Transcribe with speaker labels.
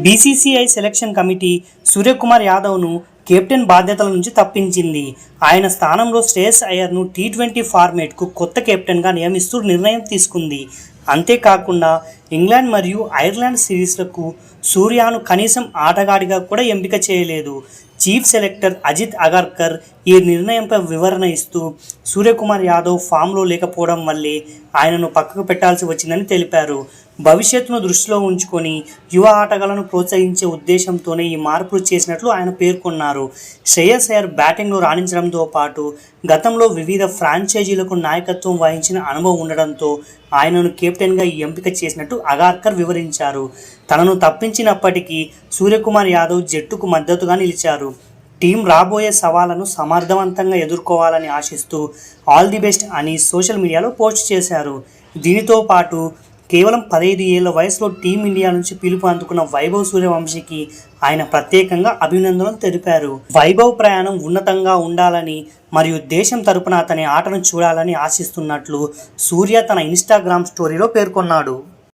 Speaker 1: BCCI selection committee Suryakumar యాదవ్ను captain బాధ్యతల నుంచి తప్పించింది. ఆయన స్థానంలో శ్రేయస్ అయ్యర్ను టీ20 ఫార్మేట్కు కొత్త కెప్టెన్గా నియమిస్తూ నిర్ణయం తీసుకుంది. అంతేకాకుండా ఇంగ్లాండ్ మరియు ఐర్లాండ్ సిరీస్లకు సూర్యను కనీసం ఆటగాడిగా కూడా ఎంపిక చేయలేదు. చీఫ్ సెలెక్టర్ అజిత్ అగర్కర్ ఈ నిర్ణయంపై వివరణ ఇస్తూ సూర్యకుమార్ యాదవ్ ఫామ్లో లేకపోవడం వల్లే ఆయనను పక్కకు పెట్టాల్సి వచ్చిందని తెలిపారు. భవిష్యత్తును దృష్టిలో ఉంచుకొని యువ ఆటగాళ్లను ప్రోత్సహించే ఉద్దేశంతోనే ఈ మార్పులు చేసినట్లు ఆయన పేర్కొన్నారు. శ్రేయస్ అయ్యర్ బ్యాటింగ్లో రాణించడంతో పాటు గతంలో వివిధ ఫ్రాంచైజీలకు నాయకత్వం వహించిన అనుభవం ఉండడంతో ఆయనను కెప్టెన్గా ఎంపిక చేసినట్టు అగార్కర్ వివరించారు. తనను తప్పించినప్పటికీ సూర్యకుమార్ యాదవ్ జట్టుకు మద్దతుగా నిలిచారు. టీం రాబోయే సవాళ్లను సమర్థవంతంగా ఎదుర్కోవాలని ఆశిస్తూ ఆల్ ది బెస్ట్ అని సోషల్ మీడియాలో పోస్ట్ చేశారు. దీనితో పాటు కేవలం 15 ఏళ్ల వయసులో టీమిండియా నుంచి పిలుపు అందుకున్న వైభవ్ సూర్యవంశీకి ఆయన ప్రత్యేకంగా అభినందనలు తెలిపారు. వైభవ్ ప్రయాణం ఉన్నతంగా ఉండాలని మరియు దేశం తరపున అతని ఆటను చూడాలని ఆశిస్తున్నట్లు సూర్య తన ఇన్స్టాగ్రామ్ స్టోరీలో పేర్కొన్నాడు.